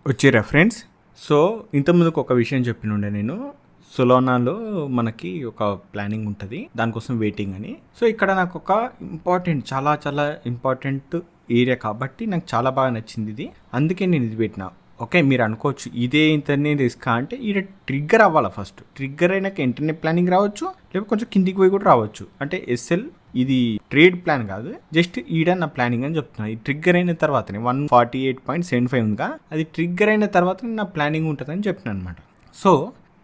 వచ్చిరా friends. So ఇంతకుముందుకు ఒక విషయం చెప్పినుండే నేను, సొలోనాలో మనకి ఒక ప్లానింగ్ ఉంటుంది, దానికోసం వెయిటింగ్ అని. సో ఇక్కడ నాకు ఒక ఇంపార్టెంట్, చాలా చాలా ఇంపార్టెంట్ ఏరియా కాబట్టి నాకు చాలా బాగా నచ్చింది ఇది, అందుకే నేను ఇది పెట్టిన. ఓకే, మీరు అనుకోవచ్చు ఇదే ఇంటర్నే రిస్క్ అంటే, ఈడ ట్రిగ్గర్ అవ్వాలి. ఫస్ట్ ట్రిగ్గర్ అయినాక ఇంటర్నెట్ ప్లానింగ్ రావచ్చు, లేకపోతే కొంచెం కిందికి పోయి కూడా రావచ్చు. అంటే ఎస్ఎల్ ఇది ట్రేడ్ ప్లాన్ కాదు, జస్ట్ ఈడ నా ప్లానింగ్ అని చెప్తున్నా. ఈ ట్రిగ్గర్ అయిన తర్వాతనే 148.75 ఉందిగా, అది ట్రిగ్గర్ అయిన తర్వాత నా ప్లానింగ్ ఉంటుందని చెప్పినాను అనమాట. సో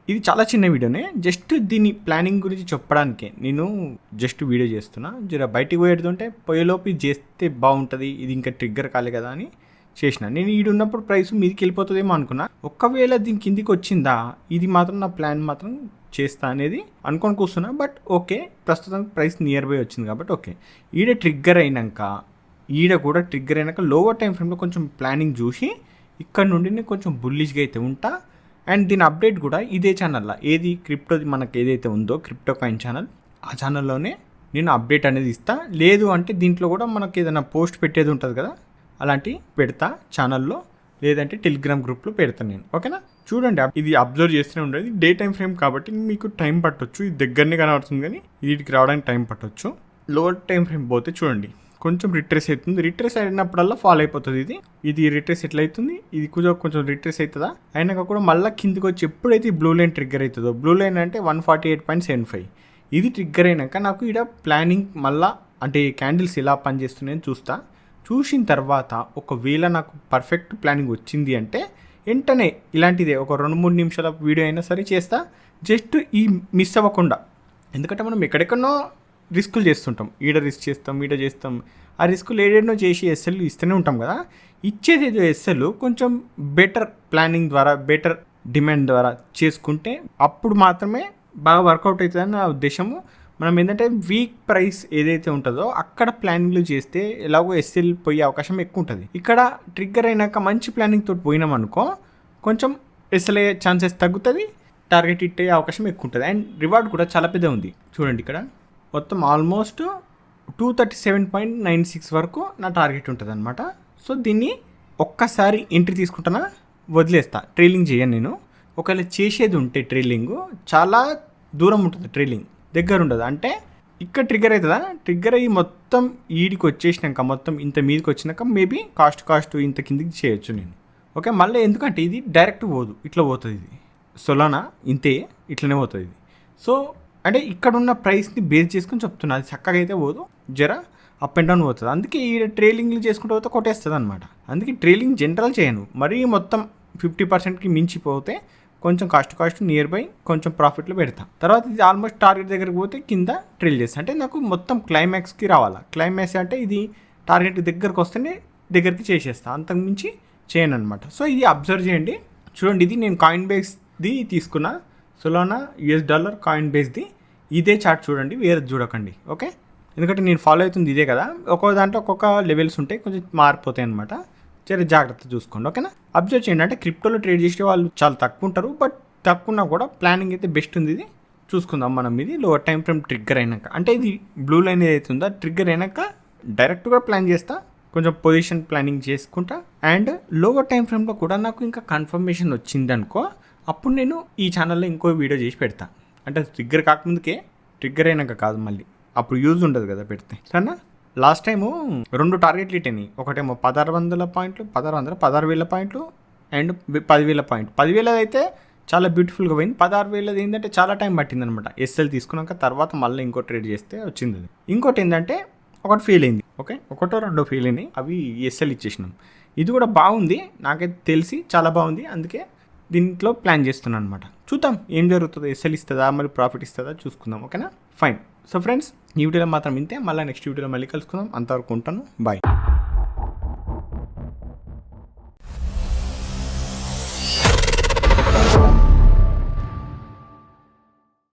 ఇది చాలా చిన్న వీడియోనే, జస్ట్ దీని ప్లానింగ్ గురించి చెప్పడానికే నేను జస్ట్ వీడియో చేస్తున్నా. జర బయటికి పోయేడుతుంటే పోయేలోపు ఇది చేస్తే బాగుంటుంది, ఇది ఇంకా ట్రిగ్గర్ కాలే కదా అని చేసిన. నేను ఈడు ఉన్నప్పుడు ప్రైస్ మీదకి వెళ్ళిపోతుందేమో అనుకున్నా. ఒకవేళ దీని కిందికి వచ్చిందా, ఇది మాత్రం నా ప్లాన్ మాత్రం చేస్తా అనేది అనుకొని కూర్చున్నా. బట్ ఓకే, ప్రస్తుతం ప్రైస్ నియర్ బై వచ్చింది కాబట్టి ఓకే. ఈడ ట్రిగ్గర్ అయినాక, లోవర్ టైం ఫ్రేమ్లో కొంచెం ప్లానింగ్ చూసి ఇక్కడ నుండి నేను కొంచెం బుల్లిష్గా అయితే ఉంటా. అండ్ దీని అప్డేట్ కూడా ఇదే ఛానల్లో, ఏది క్రిప్టోది మనకు ఏదైతే ఉందో క్రిప్టో కాయిన్ ఛానల్, ఆ ఛానల్లోనే నేను అప్డేట్ అనేది ఇస్తా. లేదు అంటే దీంట్లో కూడా మనకి ఏదైనా పోస్ట్ పెట్టేది ఉంటుంది కదా, అలాంటి పెడతా ఛానల్లో, లేదంటే టెలిగ్రామ్ గ్రూప్లో పెడతాను నేను. ఓకేనా, చూడండి. ఇది అబ్జర్వ్ చేస్తూనే ఉండేది. డే టైం ఫ్రేమ్ కాబట్టి మీకు టైం పట్టొచ్చు, ఇది దగ్గరనే కనబడుతుంది కానీ వీటికి రావడానికి టైం పట్టొచ్చు. లోవర్ టైం ఫ్రేమ్ పోతే చూడండి కొంచెం రిట్రేస్ అవుతుంది. రిట్రేస్ అయినప్పుడల్లా ఫాలో అయిపోతుంది. ఇది రిట్రేస్ ఎట్లా అవుతుంది, ఇది కొంచెం రిట్రేస్ అవుతుందా, అయినాక కూడా మళ్ళీ కిందికి వచ్చి ఎప్పుడైతే బ్లూ లైన్ ట్రిగ్గర్ అవుతుందో, బ్లూ లైన్ అంటే 148.75, ఇది ట్రిగ్గర్ అయినాక నాకు ఇక్కడ ప్లానింగ్ మళ్ళీ అంటే క్యాండిల్స్ ఎలా పనిచేస్తున్నాయని చూసిన తర్వాత ఒకవేళ నాకు పర్ఫెక్ట్ ప్లానింగ్ వచ్చింది అంటే వెంటనే ఇలాంటిదే ఒక 2-3 నిమిషాల వీడియో అయినా సరే చేస్తా, జస్ట్ ఈ మిస్ అవ్వకుండా. ఎందుకంటే మనం ఎక్కడెక్కడనో రిస్కులు చేస్తుంటాం, ఈడ రిస్క్ చేస్తాం, ఈడ చేస్తాం, ఆ రిస్కులు ఏడేడనో చేసి ఎస్ఎల్ ఇస్తూనే ఉంటాం కదా. ఇచ్చేది ఏదో ఎస్ఎల్ కొంచెం బెటర్ ప్లానింగ్ ద్వారా, బెటర్ డిమాండ్ ద్వారా చేసుకుంటే అప్పుడు మాత్రమే బాగా వర్కౌట్ అవుతుందని నా ఉద్దేశము. మనం ఏంటంటే వీక్ ప్రైస్ ఏదైతే ఉంటుందో అక్కడ ప్లానింగ్లు చేస్తే ఎలాగో ఎస్ఎల్ పోయే అవకాశం ఎక్కువ ఉంటుంది. ఇక్కడ ట్రిగ్గర్ అయినాక మంచి ప్లానింగ్ తోటి పోయినాం అనుకో, కొంచెం ఎస్ఎల్ అయ్యే ఛాన్సెస్ తగ్గుతుంది, టార్గెట్ హిట్ అయ్యే అవకాశం ఎక్కువ ఉంటుంది. అండ్ రివార్డ్ కూడా చాలా పెద్ద ఉంది. చూడండి ఇక్కడ మొత్తం ఆల్మోస్ట్ 237.96 వరకు నా టార్గెట్ ఉంటుంది అనమాట. సో దీన్ని ఒక్కసారి ఎంట్రీ తీసుకుంటానా, వదిలేస్తా, ట్రైలింగ్ చేయను నేను. ఒకవేళ చేసేది ఉంటే ట్రైలింగ్ చాలా దూరం ఉంటుంది, ట్రైలింగ్ దగ్గర ఉండదు. అంటే ఇక్కడ ట్రిగ్గర్ అవుతుందా, ట్రిగ్గర్ అయ్యి మొత్తం ఈడికి వచ్చేసినాక, మొత్తం ఇంత మీదకి వచ్చినాక మేబీ కాస్ట్ ఇంత కిందికి చేయొచ్చు నేను. ఓకే, మళ్ళీ ఎందుకంటే ఇది డైరెక్ట్ పోదు, ఇట్లా పోతుంది. ఇది సొలానా ఇంతే, ఇట్లనే పోతుంది ఇది. సో అంటే ఇక్కడ ఉన్న ప్రైస్ని బేస్ చేసుకొని చెప్తున్నా, అది చక్కగా అయితే పోదు, జర అప్ అండ్ డౌన్ పోతుంది. అందుకే ఈ ట్రైలింగ్లు చేసుకుంటూ పోతే కొట్టేస్తుంది అనమాట. అందుకే ట్రైలింగ్ జనరల్ చేయను, మరీ మొత్తం 50%కి మించిపోతే కొంచెం కాస్ట్ నియర్ బై కొంచెం ప్రాఫిట్లో పెడతా. తర్వాత ఇది ఆల్మోస్ట్ టార్గెట్ దగ్గరికి పోతే కింద ట్రైల్ చేస్తా. అంటే నాకు మొత్తం క్లైమాక్స్కి రావాలా. క్లైమాక్స్ అంటే ఇది టార్గెట్ దగ్గరకు వస్తేనే దగ్గరికి చేసేస్తా, అంతకుమించి చేయను అనమాట. సో ఇది అబ్జర్వ్ చేయండి. చూడండి, ఇది నేను కాయిన్ బేస్ది తీసుకున్న సొలానా $US కాయిన్ బేస్ది. ఇదే చార్ట్ చూడండి, వేరే చూడకండి. ఓకే, ఎందుకంటే నేను ఫాలో అవుతుంది ఇదే కదా. ఒక్కొక్క దాంట్లో ఒక్కొక్క లెవెల్స్ ఉంటాయి, కొంచెం మారిపోతాయి అనమాట. చాలా జాగ్రత్త చూసుకోండి. ఓకేనా, అబ్జర్వ్ చేయండి. అంటే క్రిప్టోలో ట్రేడ్ చేసే వాళ్ళు చాలా తక్కువ ఉంటారు, బట్ తక్కువ ఉన్నా కూడా ప్లానింగ్ అయితే బెస్ట్ ఉంది. ఇది చూసుకుందాం మనం. ఇది లోవర్ టైం ఫ్రేమ్ ట్రిగ్గర్ అయినాక, అంటే ఇది బ్లూ లైన్ ఏదైతే ఉందో ట్రిగ్గర్ అయినాక డైరెక్ట్గా ప్లాన్ చేస్తా, కొంచెం పొజిషన్ ప్లానింగ్ చేసుకుంటా. అండ్ లోవర్ టైం ఫ్రేమ్లో కూడా నాకు ఇంకా కన్ఫర్మేషన్ వచ్చింది అనుకో, అప్పుడు నేను ఈ ఛానల్లో ఇంకో వీడియో చేసి పెడతా. అంటే ట్రిగ్గర్ కాకముందుకే, ట్రిగ్గర్ అయినాక కాదు, మళ్ళీ అప్పుడు యూజ్ ఉండదు కదా పెడితే. సరేనా, లాస్ట్ టైము 2 టార్గెట్లు ఇట్టని, ఒకటేమో 1600 పాయింట్లు, 16,000 పాయింట్లు అండ్ 10,000 పాయింట్. 10,000 అయితే చాలా బ్యూటిఫుల్గా పోయింది. 16,000 ఏంటంటే చాలా టైం పట్టింది అనమాట. ఎస్ఎల్ తీసుకున్నాక తర్వాత మళ్ళీ ఇంకో ట్రేడ్ చేస్తే వచ్చింది అది. ఇంకోటి ఏంటంటే ఒకటి ఫెయిల్ అయింది. ఓకే, 1-2 ఫెయిల్ అయినాయి, అవి ఎస్ఎల్ ఇచ్చేసినాం. ఇది కూడా బాగుంది, నాకైతే తెలిసి చాలా బాగుంది, అందుకే దీంట్లో ప్లాన్ చేస్తున్నాను అనమాట. చూద్దాం ఏం జరుగుతుందో, ఎస్ఎల్ ఇస్తుందా మరి ప్రాఫిట్ ఇస్తుందా చూసుకుందాం. ఓకేనా, ఫైన్. సో ఫ్రెండ్స్, ఈ వీడియోలో మాత్రం ఇంతే. మళ్ళీ నెక్స్ట్ వీడియోలో మళ్ళీ కలుసుకుందాం. అంతవరకు ఉంటాను, బాయ్.